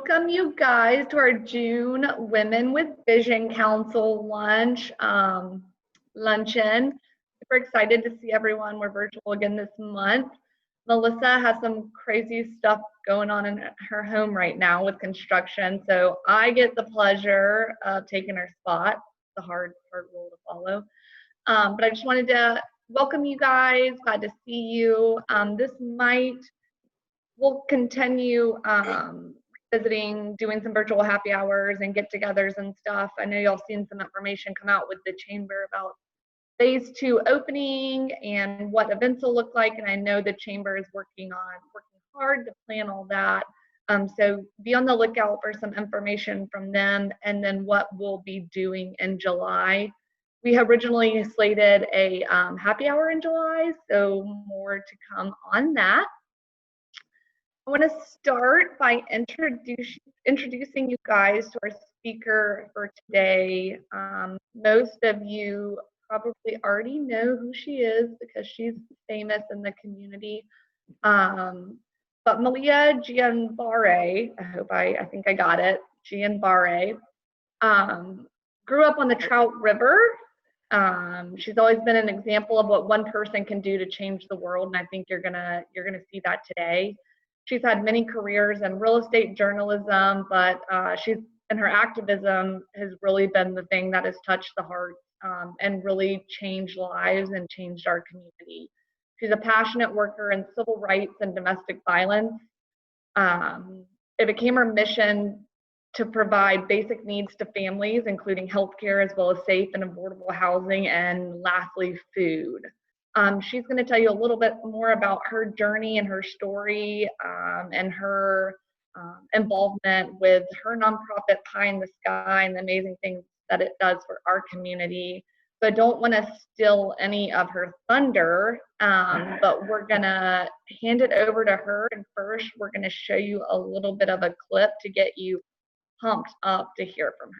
welcome you guys to our June Women with Vision Council luncheon. Super excited to see everyone. We're virtual again this month. Melissa has some crazy stuff going on in her home right now with construction, so I get the pleasure of taking her spot. It's a hard rule to follow. But I just wanted to welcome you guys. Glad to see you. We'll continue visiting, doing some virtual happy hours and get-togethers and stuff. I know y'all seen some information come out with the chamber about phase 2 opening and what events will look like, and I know the chamber is working hard to plan all that. So be on the lookout for some information from them, and then what we'll be doing in July. We originally slated a happy hour in July, so more to come on that. I want to start by introducing you guys to our speaker for today. Most of you probably already know who she is because she's famous in the community. But Malia Gianbare, I think I got it, Gianbare, grew up on the Trout River. She's always been an example of what one person can do to change the world, and I think you're gonna see that today. She's had many careers in real estate journalism, but her activism has really been the thing that has touched the heart and really changed lives and changed our community. She's a passionate worker in civil rights and domestic violence. It became her mission to provide basic needs to families, including healthcare, as well as safe and affordable housing, and lastly, food. She's going to tell you a little bit more about her journey and her story and her involvement with her nonprofit Pie in the Sky and the amazing things that it does for our community. So I don't want to steal any of her thunder, but we're going to hand it over to her. And first, we're going to show you a little bit of a clip to get you pumped up to hear from her.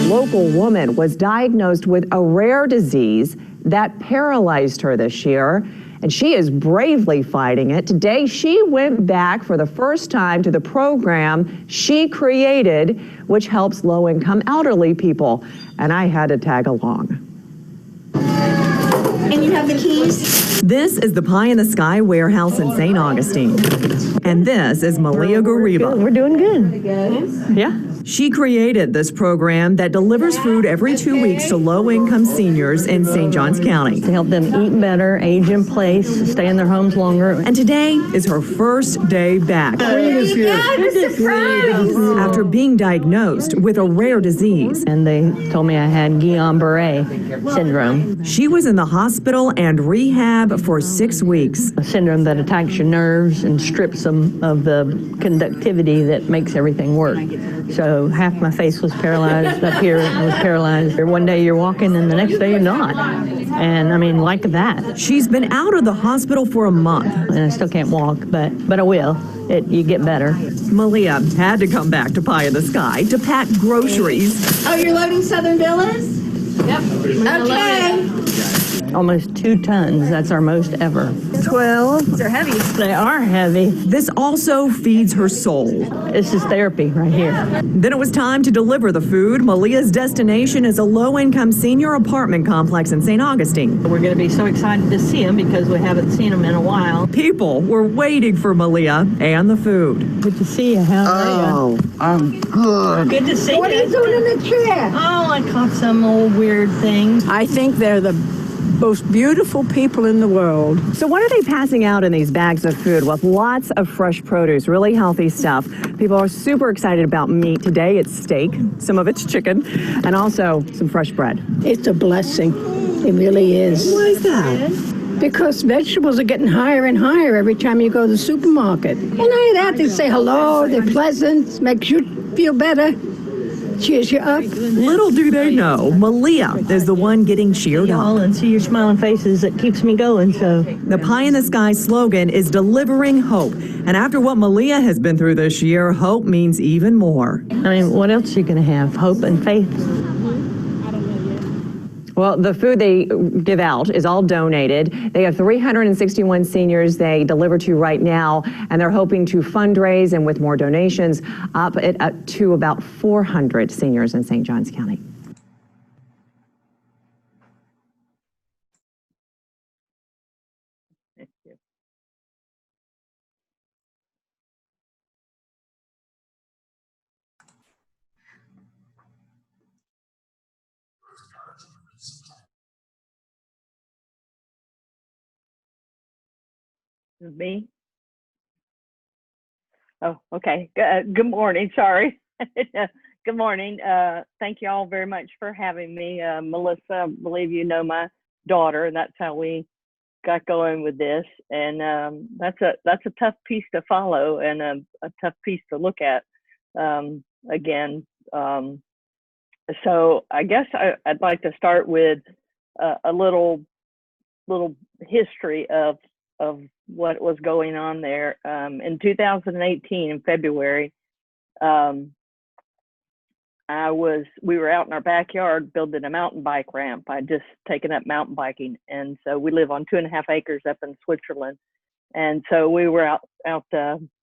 Local woman was diagnosed with a rare disease that paralyzed her this year, and she is bravely fighting it. Today, she went back for the first time to the program she created, which helps low-income elderly people, and I had to tag along. And you have the keys? This is the Pie in the Sky warehouse in St. Augustine, and this is Malia Gariba. We're doing good. Yeah. She created this program that delivers food every 2 weeks to low-income seniors in St. Johns County. To help them eat better, age in place, stay in their homes longer. And today is her first day back. Good surprise! After being diagnosed with a rare disease. And they told me I had Guillain-Barré syndrome. She was in the hospital and rehab for 6 weeks. A syndrome that attacks your nerves and strips them of the conductivity that makes everything work. So half my face was paralyzed, up here was paralyzed. One day you're walking and the next day you're not. And I mean, like that. She's been out of the hospital for a month. And I still can't walk, but I will. You get better. Malia had to come back to Pie in the Sky to pack groceries. Oh, you're loading Southern Villas? Yep. Okay. Almost 2 tons. That's our most ever. 12. They're heavy. They are heavy. This also feeds her soul. This is therapy right here. Then it was time to deliver the food. Malia's destination is a low-income senior apartment complex in St. Augustine. We're going to be so excited to see them because we haven't seen them in a while. People were waiting for Malia and the food. Good to see you. How are you? I'm good. Good to see you. What are you doing in the chair? Oh, I caught some old weird thing. I think they're the most beautiful people in the world. So what are they passing out in these bags of food? With lots of fresh produce, really healthy stuff. People are super excited about meat. Today it's steak, some of it's chicken, and also some fresh bread. It's a blessing. It really is. Why is that? Because vegetables are getting higher and higher every time you go to the supermarket. And not only that, they say hello, they're pleasant, makes you feel better. Cheers you up. Little do they know, Malia is the one getting cheered up. And see your smiling faces, that keeps me going. So the Pie in the Sky slogan is delivering hope. And after what Malia has been through this year, hope means even more. I mean, what else are you going to have? Hope and faith. Well, the food they give out is all donated. They have 361 seniors they deliver to right now, and they're hoping to fundraise and with more donations up to about 400 seniors in St. Johns County. Thank you. Me? Oh, okay. Good morning. Sorry. Good morning. Thank you all very much for having me. Melissa, I believe you know my daughter, and that's how we got going with this. And that's a tough piece to follow and a tough piece to look at. Again, so I guess I'd like to start with a little history of what was going on there. In 2018, in February, we were out in our backyard building a mountain bike ramp. I'd just taken up mountain biking, and so we live on 2.5 acres up in Switzerland, and so we were out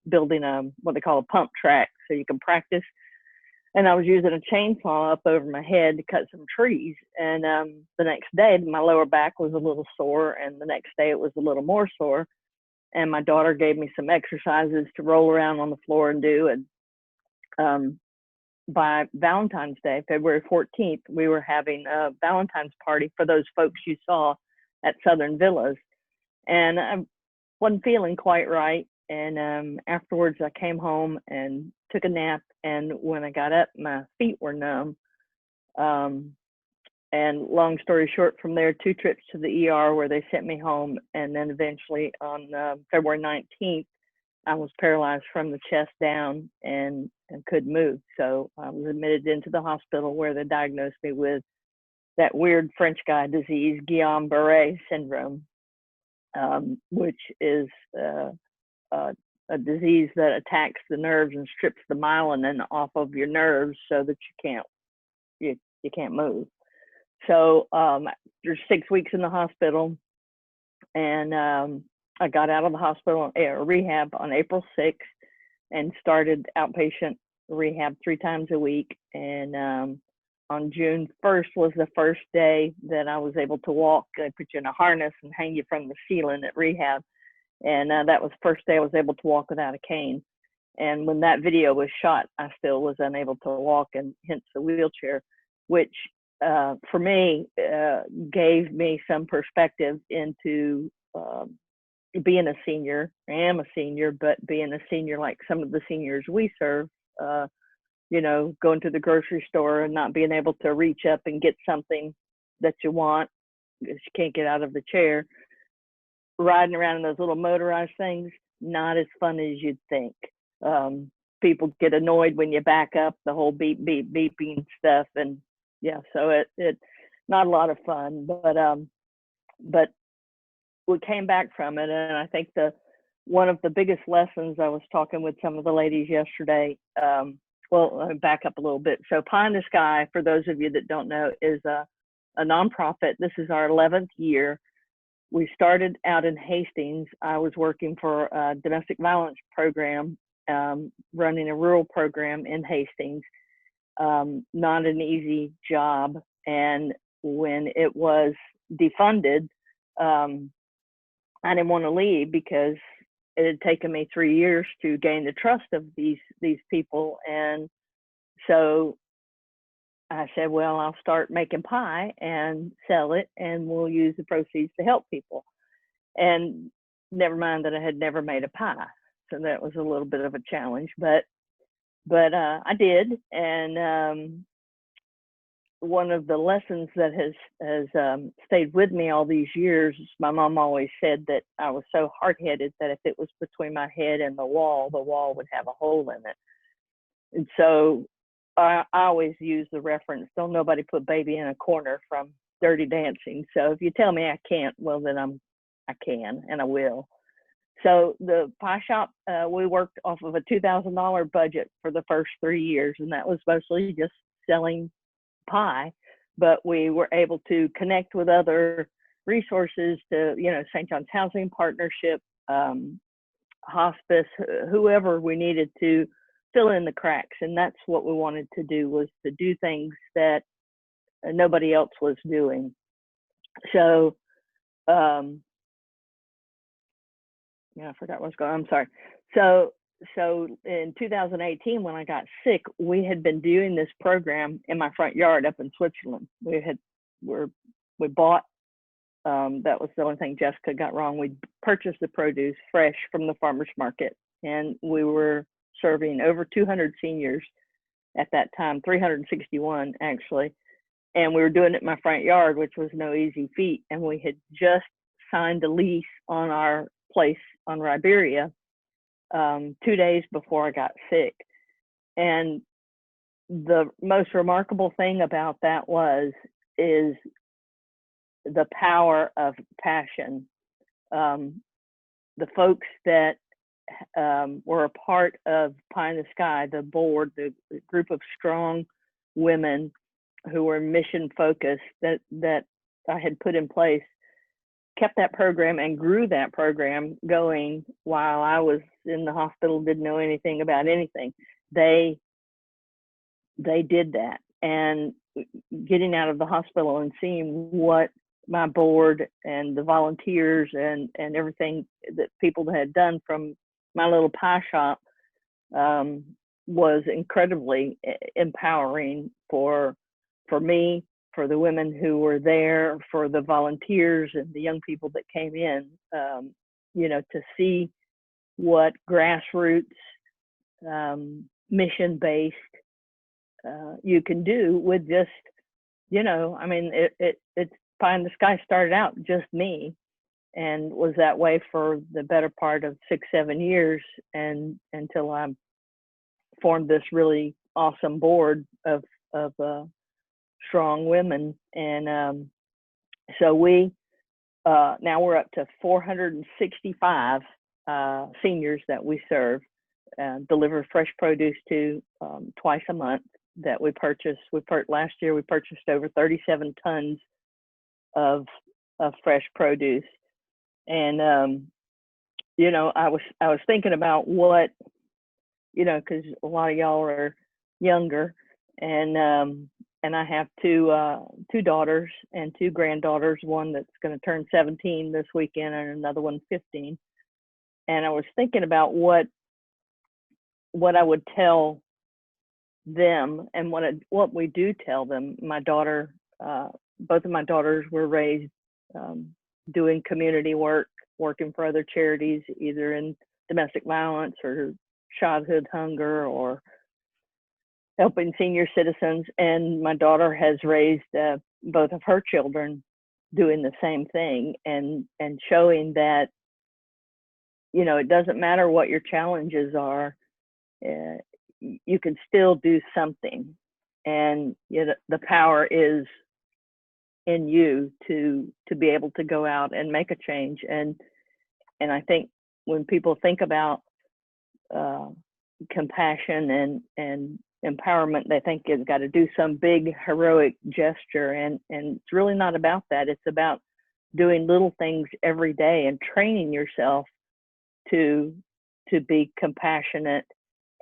building what they call a pump track, so you can practice. And I was using a chainsaw up over my head to cut some trees. And the next day, my lower back was a little sore, and the next day it was a little more sore. And my daughter gave me some exercises to roll around on the floor and do. And by Valentine's Day, February 14th, we were having a Valentine's party for those folks you saw at Southern Villas. And I wasn't feeling quite right. And afterwards, I came home and took a nap. And when I got up, my feet were numb. And long story short, from there, 2 trips to the ER where they sent me home. And then eventually on February 19th, I was paralyzed from the chest down and couldn't move. So I was admitted into the hospital where they diagnosed me with that weird French guy disease, Guillain-Barré syndrome, which is a disease that attacks the nerves and strips the myelin off of your nerves so that you can't move. So there's 6 weeks in the hospital, and I got out of the hospital rehab on April 6th and started outpatient rehab 3 times a week. And on June 1st was the first day that I was able to walk. They put you in a harness and hang you from the ceiling at rehab. And that was the first day I was able to walk without a cane. And when that video was shot, I still was unable to walk, and hence the wheelchair, which for me gave me some perspective into being a senior. I am a senior, but being a senior like some of the seniors we serve, going to the grocery store and not being able to reach up and get something that you want because you can't get out of the chair. Riding around in those little motorized things, not as fun as you'd think. People get annoyed when you back up, the whole beep, beep, beeping stuff. And yeah, so it not a lot of fun, but we came back from it. And I think one of the biggest lessons, I was talking with some of the ladies yesterday. Well, let me back up a little bit. So Pie in the Sky, for those of you that don't know, is a nonprofit. This is our 11th year. We started out in Hastings. I was working for a domestic violence program, running a rural program in Hastings. Not an easy job. And when it was defunded, I didn't want to leave because it had taken me 3 years to gain the trust of these people. And so I said, well, I'll start making pie and sell it, and we'll use the proceeds to help people. And never mind that I had never made a pie. So that was a little bit of a challenge, but I did. And one of the lessons that has stayed with me all these years, my mom always said that I was so hard-headed that if it was between my head and the wall would have a hole in it. And so I always use the reference, don't nobody put baby in a corner from Dirty Dancing. So if you tell me I can't, well, then I can and I will. So the pie shop, we worked off of a $2,000 budget for the first 3 years, and that was mostly just selling pie. but we were able to connect with other resources to, St. John's Housing Partnership, hospice, whoever we needed to fill in the cracks. And that's what we wanted to do, was to do things that nobody else was doing. So, I forgot what's going on. I'm sorry. So in 2018, when I got sick, we had been doing this program in my front yard up in Switzerland. We bought, that was the only thing Jessica got wrong. We purchased the produce fresh from the farmer's market, and we were serving over 200 seniors at that time, 361 actually. And we were doing it in my front yard, which was no easy feat. And we had just signed a lease on our place on Riberia 2 days before I got sick. And the most remarkable thing about that is the power of passion. The folks that were a part of Pie in the Sky, the board, the group of strong women who were mission focused that I had put in place, kept that program and grew that program going while I was in the hospital, didn't know anything about anything. They did that. And getting out of the hospital and seeing what my board and the volunteers and everything that people had done from my little pie shop was incredibly empowering for me, for the women who were there, for the volunteers and the young people that came in, to see what grassroots, mission-based you can do with just, it's Pie in the Sky started out just me, and was that way for the better part of 6-7 years, and until I formed this really awesome board of strong women. And so we now we're up to 465 seniors that we serve, deliver fresh produce to twice a month that we purchase. Last year we purchased over 37 tons of fresh produce. And I was thinking about what, because a lot of y'all are younger, and I have two daughters and 2 granddaughters, one that's going to turn 17 this weekend and another one 15. And I was thinking about what I would tell them, and what we do tell them. My daughter, both of my daughters were raised doing community work, working for other charities, either in domestic violence or childhood hunger or helping senior citizens. And my daughter has raised both of her children doing the same thing, and showing that, it doesn't matter what your challenges are, you can still do something. And the power is in you to be able to go out and make a change. And I think when people think about compassion and empowerment, they think it's got to do some big heroic gesture, and it's really not about that. It's about doing little things every day and training yourself to be compassionate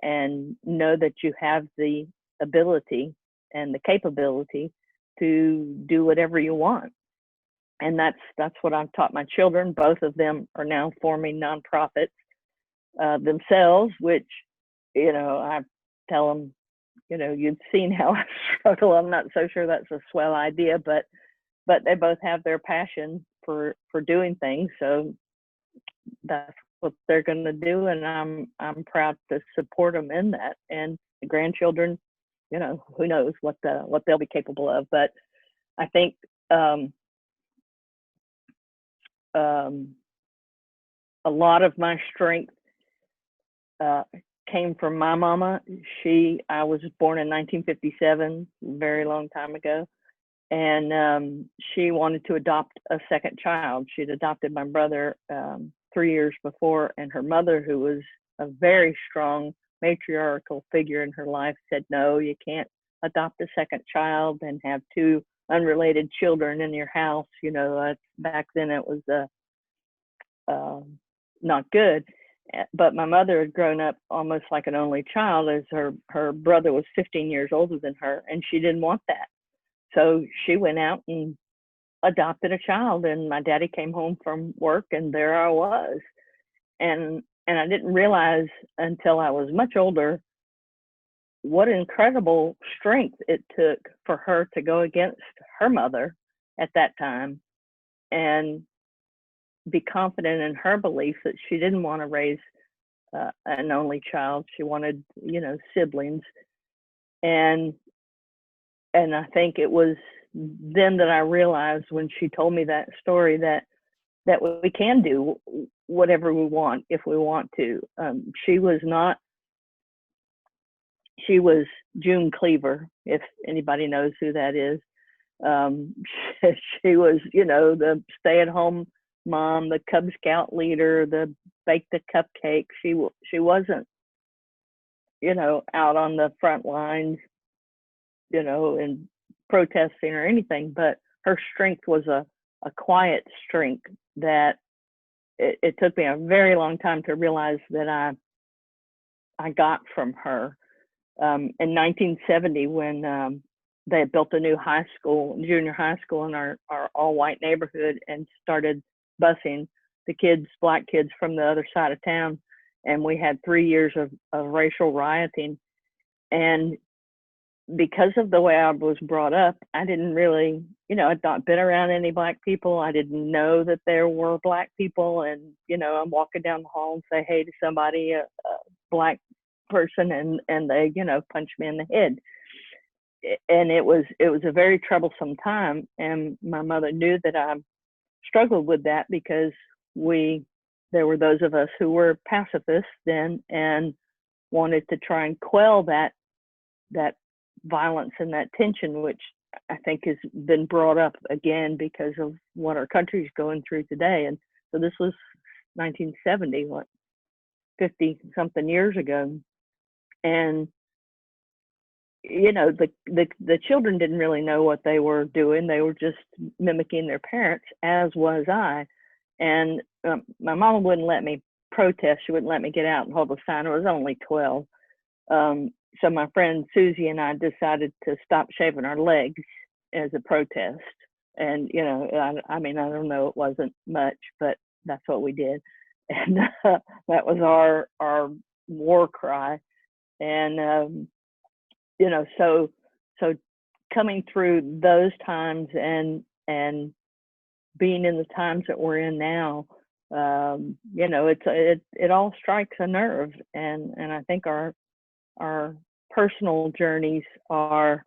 and know that you have the ability and the capability to do whatever you want. And that's what I've taught my children. Both of them are now forming nonprofits themselves, which, I tell them, you've seen how I struggle. I'm not so sure that's a swell idea, but they both have their passion for doing things. So that's what they're going to do, and I'm proud to support them in that. And the grandchildren, who knows what they'll be capable of. But I think a lot of my strength came from my mama. I was born in 1957, a very long time ago, and she wanted to adopt a second child. She'd adopted my brother 3 years before, and her mother, who was a very strong matriarchal figure in her life, said, no, you can't adopt a second child and have 2 unrelated children in your house. You know, back then it was not good. But my mother had grown up almost like an only child, as her brother was 15 years older than her, and she didn't want that. So she went out and adopted a child, and my daddy came home from work, and there I was. And I didn't realize until I was much older what incredible strength it took for her to go against her mother at that time and be confident in her belief that she didn't want to raise an only child. She wanted, you know, siblings. And I think it was then that I realized, when she told me that story, that we can do whatever we want if we want to. She was June Cleaver, if anybody knows who that is. She was, you know, the stay-at-home mom, the Cub Scout leader, the bake the cupcakes. She wasn't, you know, out on the front lines, you know, and protesting or anything, but her strength was a quiet strength that it took me a very long time to realize that I got from her. In 1970, when they had built a new high school, junior high school in our all-white neighborhood, and started busing the kids, black kids, from the other side of town. And we had 3 years of racial rioting. And because of the way I was brought up, I didn't really, you know, I'd not been around any black people. I didn't know that there were black people. And, you know, I'm walking down the hall and say hey to somebody, a black person, and they, you know, punch me in the head. And it was a very troublesome time. And my mother knew that I struggled with that, because there were those of us who were pacifists then and wanted to try and quell that violence and that tension, which I think has been brought up again because of what our country's going through today. And so this was 1970, 50 something years ago. And, you know, the children didn't really know what they were doing. They were just mimicking their parents, as was I. And my mama wouldn't let me protest. She wouldn't let me get out and hold a sign. I was only 12. So my friend Susie and I decided to stop shaving our legs as a protest. And, you know, I mean, I don't know, it wasn't much, but that's what we did. And that was our war cry. And, you know, so coming through those times and being in the times that we're in now, you know, it all strikes a nerve. And I think our personal journeys are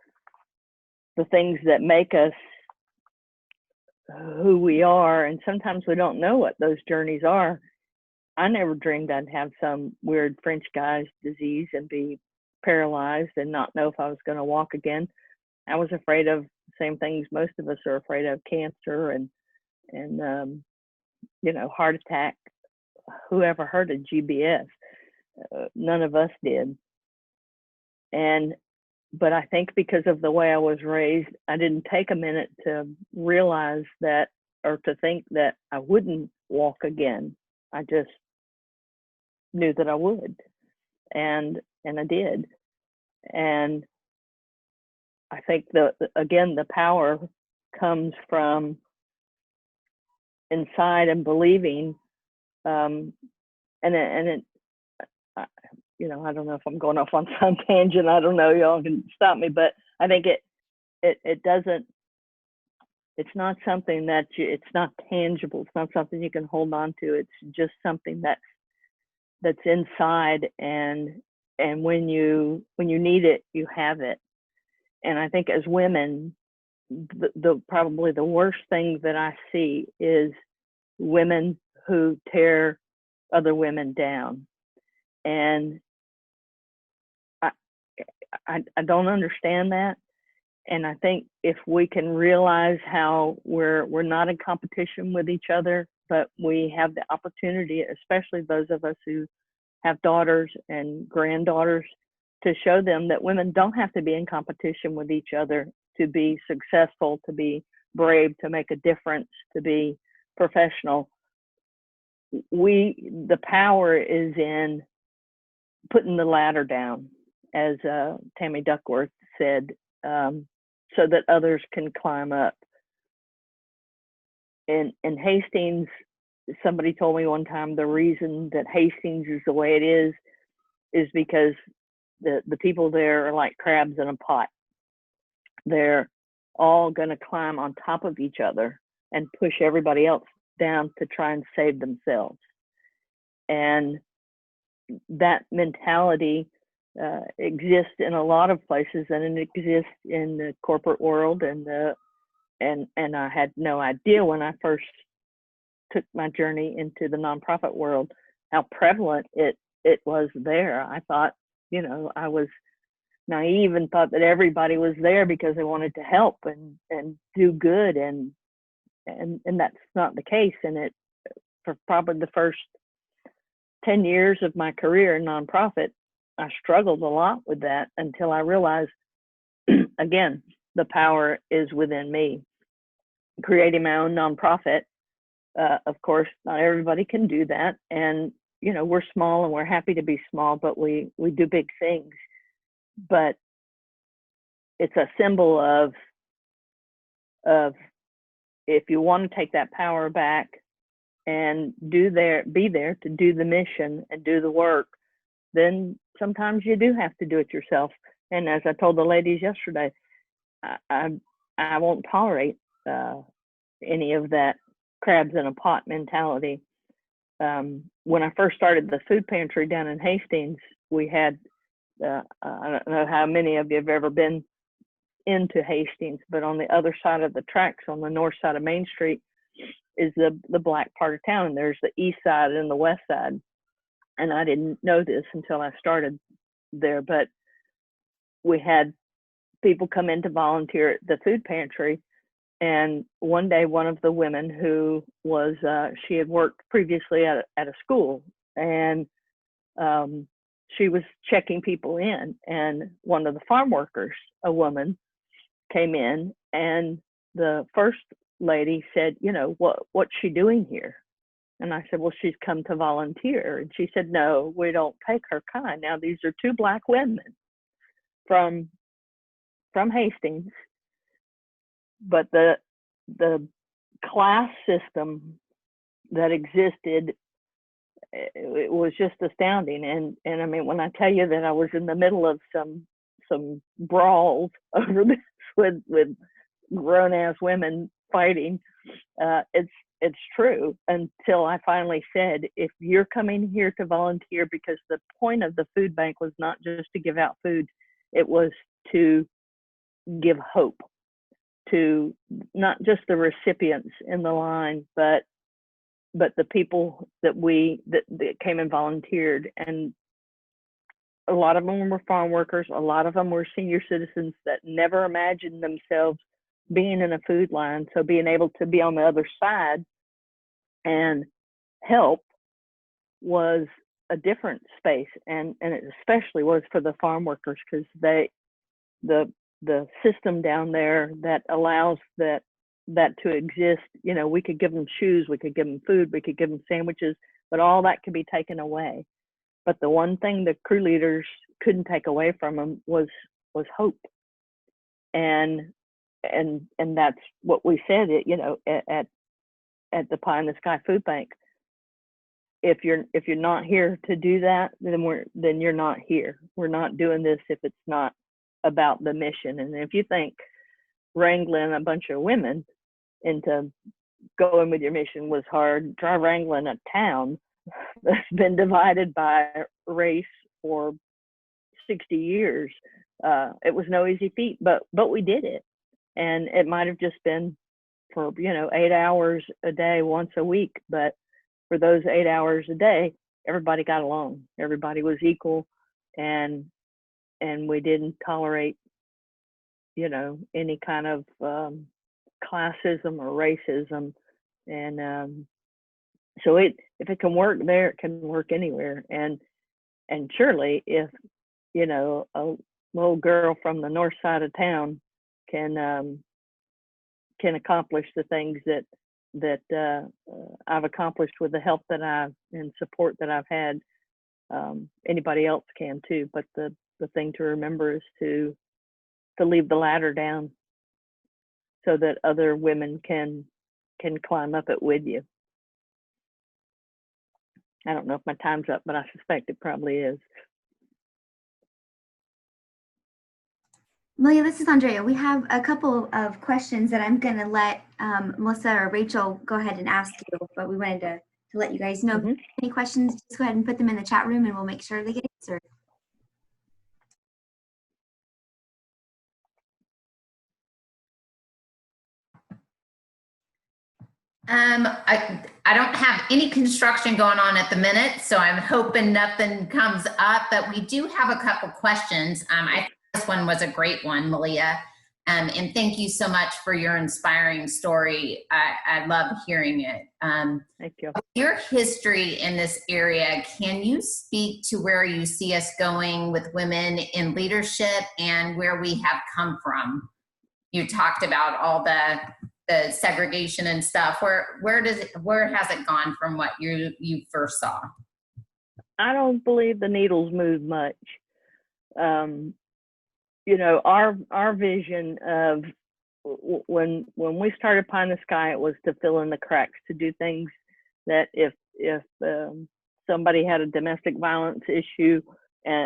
the things that make us who we are, and sometimes we don't know what those journeys are. I never dreamed I'd have some weird French guy's disease and be paralyzed and not know if I was going to walk again. I was afraid of the same things most of us are afraid of: cancer and you know, heart attack. Whoever heard of GBS? None of us did. But I think because of the way I was raised, I didn't take a minute to realize that, or to think that I wouldn't walk again. I just knew that I would, and I did. And I think again, the power comes from inside and believing, you know, I don't know if I'm going off on some tangent. I don't know. Y'all can stop me, but I think it doesn't. It's not something that it's not tangible. It's not something you can hold on to. It's just something that's inside, and when you need it, you have it. And I think as women, the probably the worst thing that I see is women who tear other women down. And I don't understand that. And I think if we can realize how we're not in competition with each other, but we have the opportunity, especially those of us who have daughters and granddaughters, to show them that women don't have to be in competition with each other to be successful, to be brave, to make a difference, to be professional. The power is in putting the ladder down, as Tammy Duckworth said, so that others can climb up. In Hastings, somebody told me one time the reason that Hastings is the way it is because the people there are like crabs in a pot. They're all going to climb on top of each other and push everybody else down to try and save themselves. And that mentality exists in a lot of places, and it exists in the corporate world, and I had no idea when I first took my journey into the nonprofit world how prevalent it was there. I thought, I was naive and thought that everybody was there because they wanted to help and do good, and that's not the case. And it, for probably the first 10 years of my career in nonprofit, I struggled a lot with that until I realized, again, the power is within me. Creating my own nonprofit, of course, not everybody can do that. And, we're small and we're happy to be small, but we do big things. But it's a symbol of if you want to take that power back and be there to do the mission and do the work, then sometimes you do have to do it yourself. And as I told the ladies yesterday, I won't tolerate any of that crabs in a pot mentality. When I first started the food pantry down in Hastings, we had, I don't know how many of you have ever been into Hastings, but on the other side of the tracks, on the north side of Main Street, is the black part of town. There's the east side and the west side. And I didn't know this until I started there, but we had people come in to volunteer at the food pantry. And one day, one of the women who was, she had worked previously at a school, and she was checking people in. And one of the farm workers, a woman, came in, and the first lady said, what's she doing here? And I said, well, she's come to volunteer. And she said, no, we don't take her kind. Now, these are two Black women from Hastings, but the class system that existed, it was just astounding. And I mean, when I tell you that I was in the middle of some brawls over this with grown-ass women fighting, it's true, until I finally said, if you're coming here to volunteer, because the point of the food bank was not just to give out food, it was to give hope to not just the recipients in the line, but the people that came and volunteered. And a lot of them were farm workers, a lot of them were senior citizens that never imagined themselves being in a food line. So being able to be on the other side and help was a different space, and it especially was for the farm workers, because the system down there that allows that to exist, we could give them shoes, we could give them food, we could give them sandwiches, but all that could be taken away. But the one thing the crew leaders couldn't take away from them was hope. And that's what we said, at the Pie in the Sky Food Bank. If you're not here to do that, then you're not here. We're not doing this if it's not about the mission. And if you think wrangling a bunch of women into going with your mission was hard, try wrangling a town that's been divided by race for 60 years. It was no easy feat, but we did it. And it might have just been for 8 hours a day once a week, but for those 8 hours a day, everybody got along, everybody was equal, and we didn't tolerate any kind of classism or racism. And so if it can work there, it can work anywhere. And surely if a little girl from the north side of town can accomplish the things that I've accomplished with the help and support that I've had. Anybody else can too, but the thing to remember is to leave the ladder down so that other women can climb up it with you. I don't know if my time's up, but I suspect it probably is. Malia, this is Andrea. We have a couple of questions that I'm going to let Melissa or Rachel go ahead and ask you, but we wanted to let you guys know. If you have any questions, just go ahead and put them in the chat room and we'll make sure they get answered. I don't have any construction going on at the minute, so I'm hoping nothing comes up, but we do have a couple questions. I think this one was a great one, Malia. And thank you so much for your inspiring story. I love hearing it. Thank you. Your history in this area, can you speak to where you see us going with women in leadership and where we have come from? You talked about all the segregation and stuff. Where has it gone from what you first saw? I don't believe the needle's moved much. You know, our vision of when we started Pie in the Sky, it was to fill in the cracks, to do things that if somebody had a domestic violence issue,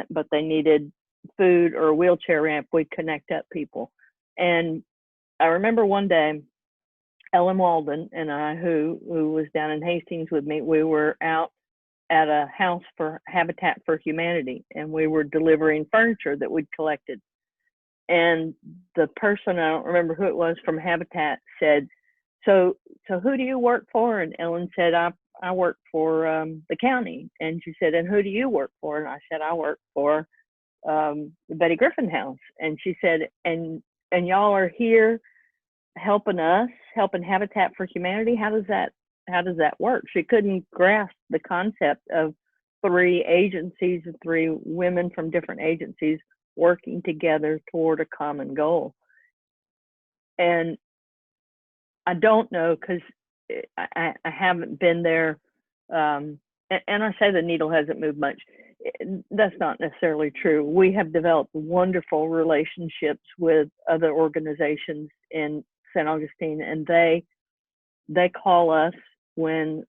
but they needed food or a wheelchair ramp, we'd connect up people. And I remember one day, Ellen Walden and I, who was down in Hastings with me, we were out at a house for Habitat for Humanity, and we were delivering furniture that we'd collected. And the person, I don't remember who it was from Habitat, said, so who do you work for? And Ellen said, I work for the county. And she said, and who do you work for? And I said, I work for the Betty Griffin House. And she said, and y'all are here helping us, helping Habitat for Humanity? How does that work? She couldn't grasp the concept of 3 agencies, 3 women from different agencies working together toward a common goal. And I don't know, because I haven't been there, and I say the needle hasn't moved much. That's not necessarily true. We have developed wonderful relationships with other organizations in St. Augustine, and they call us when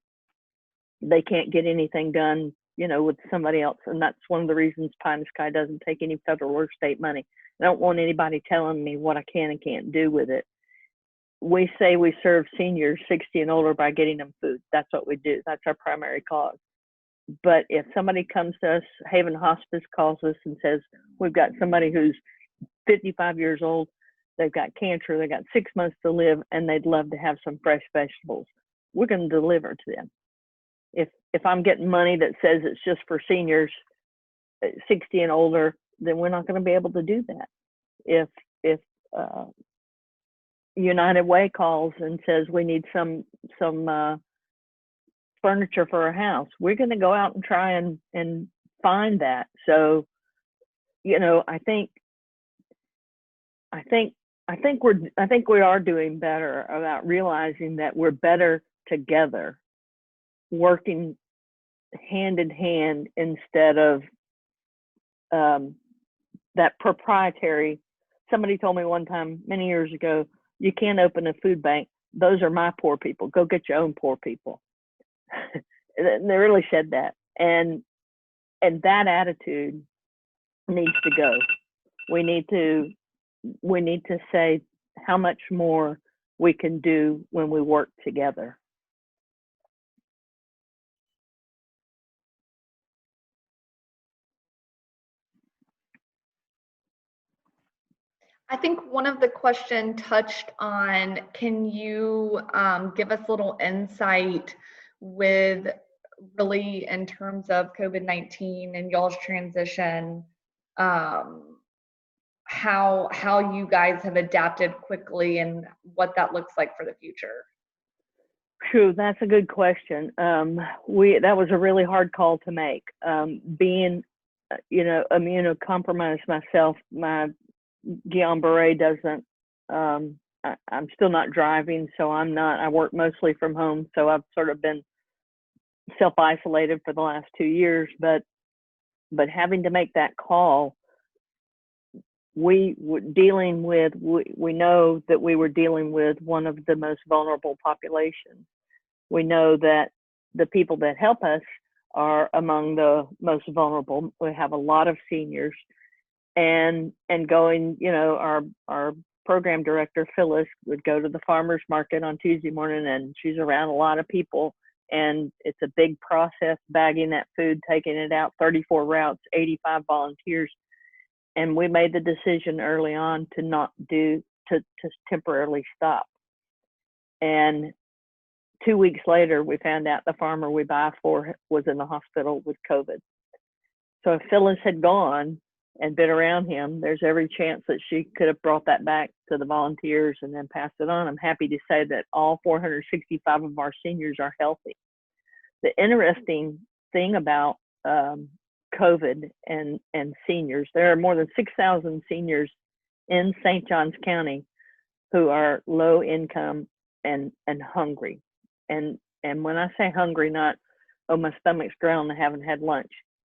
they can't get anything done, you know, with somebody else. And that's one of the reasons Pie in the Sky doesn't take any federal or state money. I don't want anybody telling me what I can and can't do with it. We say we serve seniors 60 and older by getting them food. That's what we do. That's our primary cause. But if somebody comes to us, Haven Hospice calls us and says, we've got somebody who's 55 years old, they've got cancer, they've got 6 months to live, and they'd love to have some fresh vegetables, we're going to deliver to them. If I'm getting money that says it's just for seniors 60 and older, then we're not going to be able to do that. If United Way calls and says we need some furniture for our house, we're going to go out and try and find that. So, you know, I think we are doing better about realizing that we're better together, working hand in hand instead of that proprietary. Somebody told me one time many years ago, you can't open a food bank. Those are my poor people. Go get your own poor people. They really said that. And that attitude needs to go. We need to say how much more we can do when we work together. I think one of the questions touched on, can you give us a little insight with really in terms of COVID-19 and y'all's transition, how you guys have adapted quickly and what that looks like for the future? True, that's a good question. That was a really hard call to make. Being, you know, immunocompromised myself, my Guillain-Barré doesn't I'm still not driving, so I work mostly from home, so I've sort of been self-isolated for the last 2 years, but having to make that call, we know that we were dealing with one of the most vulnerable populations. We know that the people that help us are among the most vulnerable. We have a lot of seniors, and going, our program director, Phyllis, would go to the farmer's market on Tuesday morning, and she's around a lot of people, and it's a big process, bagging that food, taking it out, 34 routes, 85 volunteers. And we made the decision early on to temporarily stop. And 2 weeks later, we found out the farmer we buy for was in the hospital with COVID. So if Phyllis had gone and been around him, there's every chance that she could have brought that back to the volunteers and then passed it on. I'm happy to say that all 465 of our seniors are healthy. The interesting thing about COVID and seniors, there are more than 6,000 seniors in St. Johns County who are low income and hungry. And when I say hungry, not, oh, my stomach's growling, I haven't had lunch.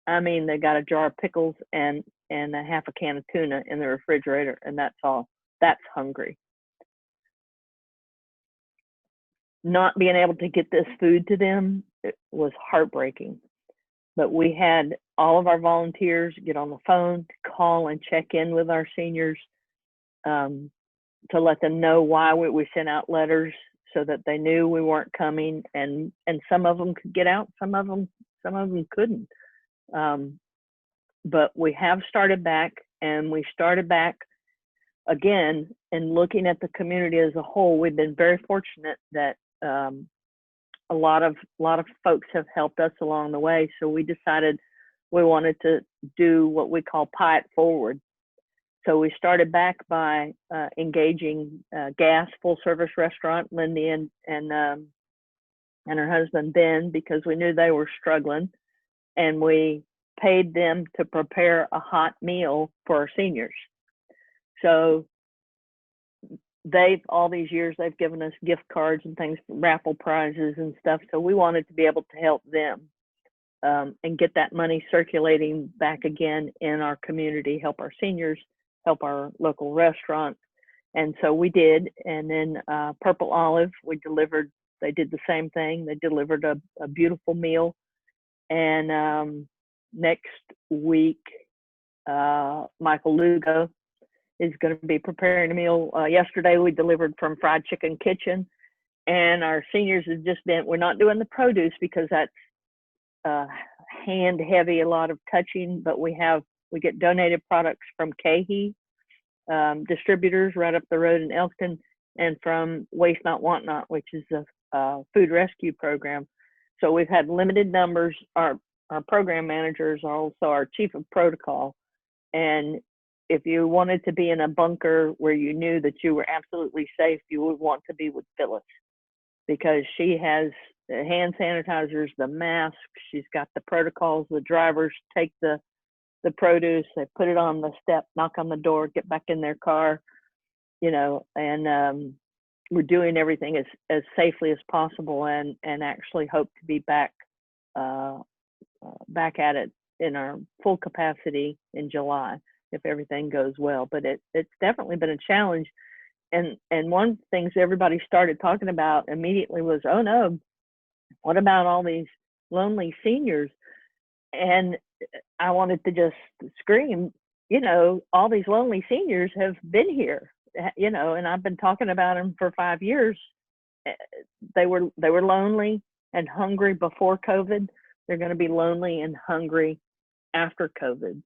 I mean, they got a jar of pickles and a half a can of tuna in the refrigerator, and that's all. That's hungry. Not being able to get this food to them, it was heartbreaking. But we had all of our volunteers get on the phone, to call and check in with our seniors, to let them know why we sent out letters so that they knew we weren't coming. And some of them could get out, some of them couldn't. But we have started back, and we started back again. And looking at the community as a whole, we've been very fortunate that a lot of folks have helped us along the way. So we decided we wanted to do what we call Pie It Forward. So we started back by engaging Gas full service restaurant, Lindy and her husband Ben, because we knew they were struggling, and we paid them to prepare a hot meal for our seniors. So all these years, they've given us gift cards and things, raffle prizes and stuff. So we wanted to be able to help them and get that money circulating back again in our community, help our seniors, help our local restaurants. And so we did. And then Purple Olive, they did the same thing. They delivered a beautiful meal. And next week, Michael Lugo is going to be preparing a meal. Yesterday, we delivered from Fried Chicken Kitchen, and our seniors have just been, we're not doing the produce because that's hand heavy, a lot of touching, but we get donated products from Cahey distributors right up the road in Elkton, and from Waste Not Want Not, which is a food rescue program. So we've had limited numbers. Our program managers are also our chief of protocol. And if you wanted to be in a bunker where you knew that you were absolutely safe, you would want to be with Phyllis, because she has the hand sanitizers, the masks, she's got the protocols. The drivers take the produce, they put it on the step, knock on the door, get back in their car, and we're doing everything as safely as possible, and actually hope to be back at it in our full capacity in July if everything goes well. But it's definitely been a challenge. And one of the things everybody started talking about immediately was, oh no, what about all these lonely seniors? And I wanted to just scream, all these lonely seniors have been here, and I've been talking about them for 5 years. They were lonely and hungry before COVID. They're going to be lonely and hungry after COVID.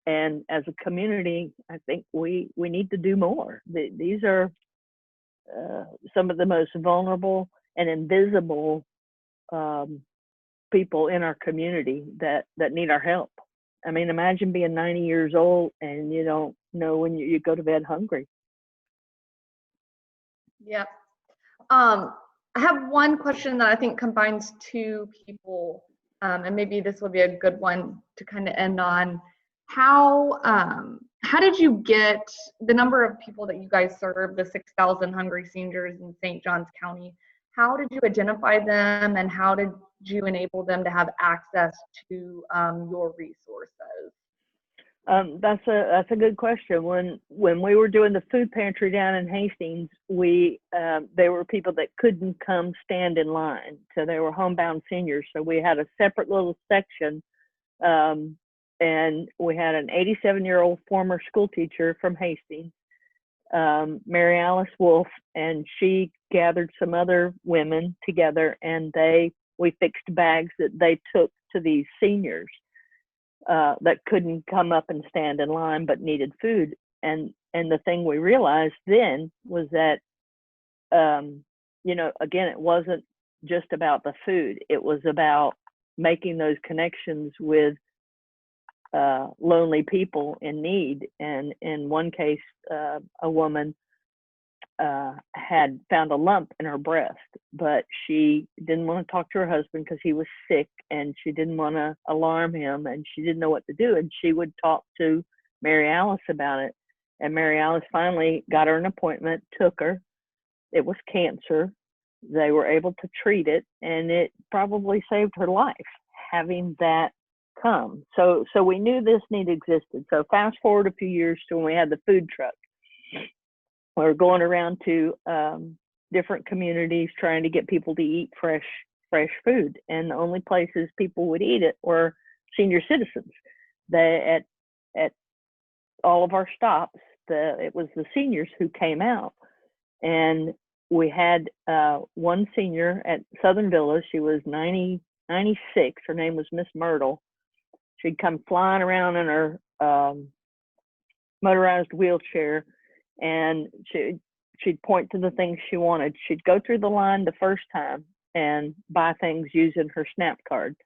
And as a community, I think we need to do more. These are some of the most vulnerable and invisible people in our community that need our help. I mean, imagine being 90 years old and you don't know when you go to bed hungry. Yep. I have one question that I think combines two people, and maybe this will be a good one to kind of end on. How how did you get the number of people that you guys serve, the 6,000 hungry seniors in St. Johns County? How did you identify them, and how did you enable them to have access to your resources? That's a good question. When we were doing the food pantry down in Hastings, there were people that couldn't come stand in line, so they were homebound seniors. So we had a separate little section, and we had an 87-year-old former school teacher from Hastings, Mary Alice Wolf, and she gathered some other women together, and we fixed bags that they took to these seniors that couldn't come up and stand in line but needed food. And the thing we realized then was that, again, it wasn't just about the food. It was about making those connections with lonely people in need. And in one case, a woman had found a lump in her breast, but she didn't want to talk to her husband because he was sick, and she didn't want to alarm him, and she didn't know what to do. And she would talk to Mary Alice about it. And Mary Alice finally got her an appointment, took her. It was cancer. They were able to treat it, and it probably saved her life having that come. So we knew this need existed. So fast forward a few years to when we had the food truck. We were going around to different communities trying to get people to eat fresh food, and the only places people would eat it were senior citizens. At all of our stops, it was the seniors who came out, and we had one senior at Southern Villa. She was 96. Her name was Miss Myrtle. She'd come flying around in her motorized wheelchair, and she'd point to the things she wanted. She'd go through the line the first time and buy things using her SNAP card.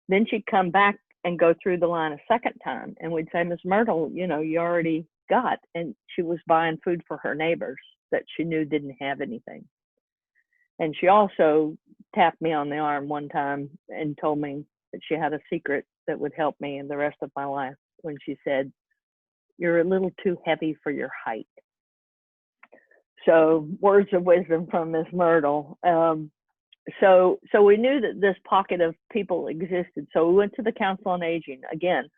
Then she'd come back and go through the line a second time, and we'd say, Miss Myrtle, you already got. And she was buying food for her neighbors that she knew didn't have anything. And she also tapped me on the arm one time and told me that she had a secret that would help me in the rest of my life, when she said, "You're a little too heavy for your height." So words of wisdom from Miss Myrtle. So we knew that this pocket of people existed. So we went to the Council on Aging, again,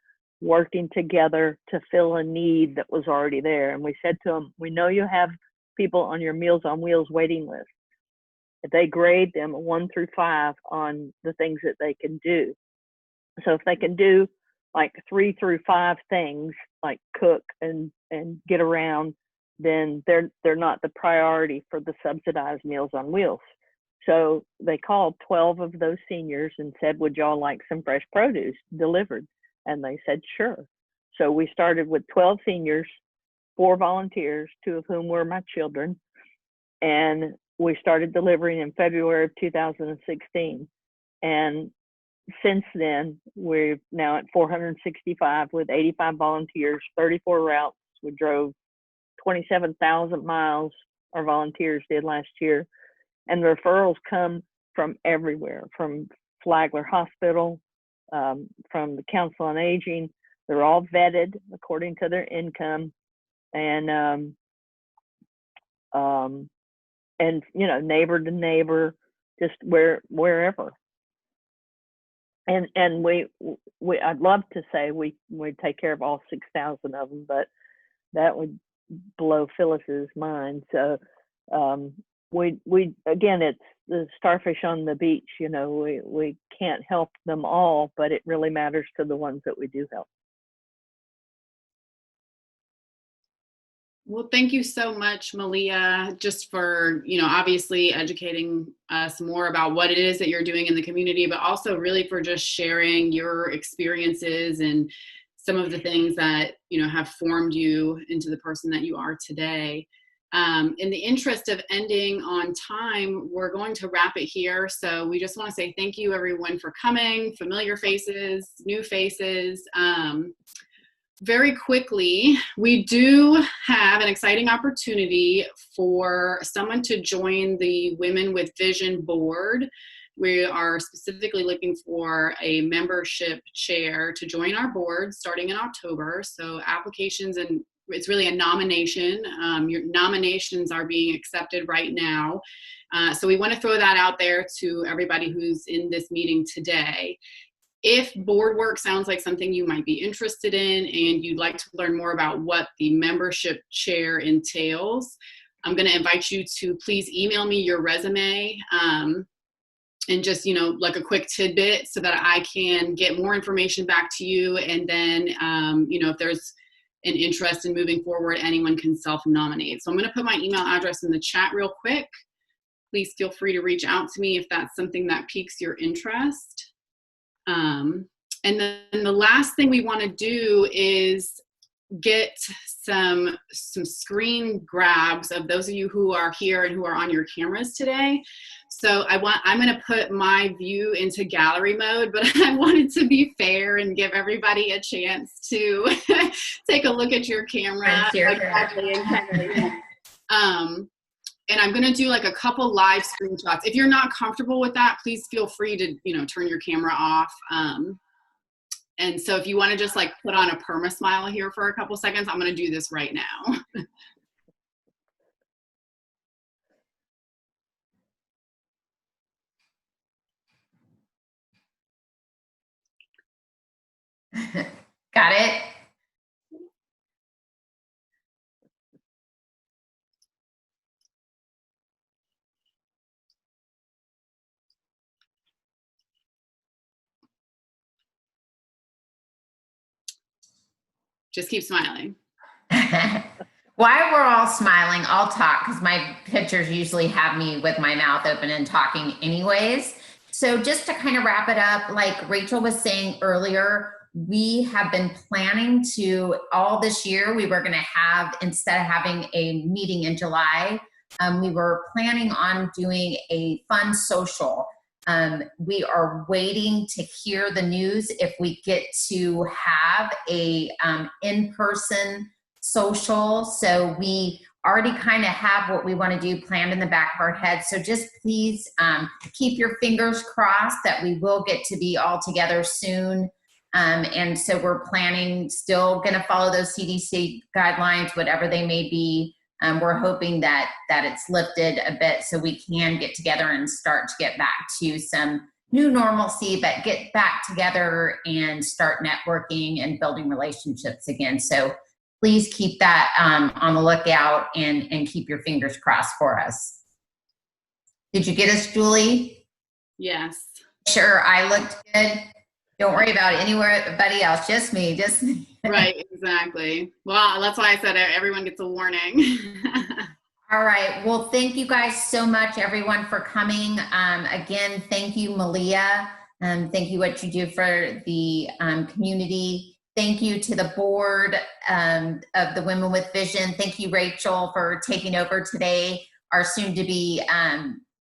working together to fill a need that was already there. And we said to them, we know you have people on your Meals on Wheels waiting list. They grade them 1 through 5 on the things that they can do. So if they can do like 3 through 5 things, like cook and get around, then they're not the priority for the subsidized Meals on Wheels. So they called 12 of those seniors and said, would y'all like some fresh produce delivered? And they said, sure. So we started with 12 seniors, 4 volunteers, 2 of whom were my children. And we started delivering in February of 2016. And since then, we're now at 465 with 85 volunteers, 34 routes. We drove 27,000 miles, our volunteers did last year. And the referrals come from everywhere, from Flagler Hospital, from the Council on Aging. They're all vetted according to their income, and neighbor to neighbor, just wherever. And I'd love to say we take care of all 6,000 of them, but that would blow Phyllis's mind. So we again, it's the starfish on the beach. We can't help them all, but it really matters to the ones that we do help. Well, thank you so much, Malia, just for, obviously educating us more about what it is that you're doing in the community, but also really for just sharing your experiences and some of the things that, have formed you into the person that you are today. In the interest of ending on time, we're going to wrap it here. So we just want to say thank you, everyone, for coming, familiar faces, new faces. Very quickly, we do have an exciting opportunity for someone to join the Women with Vision board. We are specifically looking for a membership chair to join our board starting in October. So applications, and it's really a nomination. Your nominations are being accepted right now. So we want to throw that out there to everybody who's in this meeting today. If board work sounds like something you might be interested in and you'd like to learn more about what the membership chair entails, I'm going to invite you to please email me your resume and just, like a quick tidbit so that I can get more information back to you. And then, if there's an interest in moving forward, anyone can self-nominate. So I'm going to put my email address in the chat real quick. Please feel free to reach out to me if that's something that piques your interest. And then the last thing we want to do is get some screen grabs of those of you who are here and who are on your cameras today. So I'm going to put my view into gallery mode, but I wanted to be fair and give everybody a chance to take a look at your camera. And I'm going to do like a couple live screenshots. If you're not comfortable with that, please feel free to, turn your camera off. And so if you want to just like put on a perma smile here for a couple seconds, I'm going to do this right now. Got it? Just keep smiling. While we're all smiling, I'll talk because my pictures usually have me with my mouth open and talking anyways. So just to kind of wrap it up, like Rachel was saying earlier, we have been planning to, all this year, we were going to have, instead of having a meeting in July, we were planning on doing a fun social. We are waiting to hear the news if we get to have a in-person social. So we already kind of have what we want to do planned in the back of our head. So just please keep your fingers crossed that we will get to be all together soon. And so we're planning, still going to follow those CDC guidelines, whatever they may be. We're hoping that it's lifted a bit so we can get together and start to get back to some new normalcy, but get back together and start networking and building relationships again. So please keep that on the lookout and keep your fingers crossed for us. Did you get us, Julie? Yes. Sure, I looked good. Don't worry about anybody else, just me. Right, exactly. Well, that's why I said everyone gets a warning. All right. Well, thank you guys so much, everyone, for coming. Again, thank you, Malia. Thank you what you do for the community. Thank you to the board of the Women with Vision. Thank you, Rachel, for taking over today. Our soon-to-be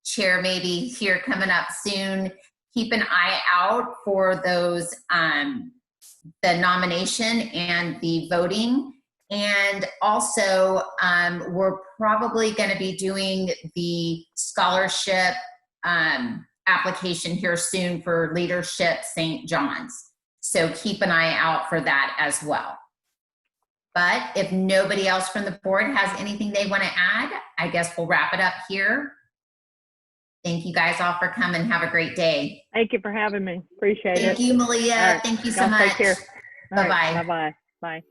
chair maybe here coming up soon. Keep an eye out for those, the nomination and the voting. And also, we're probably going to be doing the scholarship application here soon for Leadership St. John's. So keep an eye out for that as well. But if nobody else from the board has anything they want to add, I guess we'll wrap it up here. Thank you guys all for coming. Have a great day. Thank you for having me. Appreciate it. Thank you, Malia. Right. Thank you so Y'all much. take care. Bye-bye. Right. Bye-bye. Bye.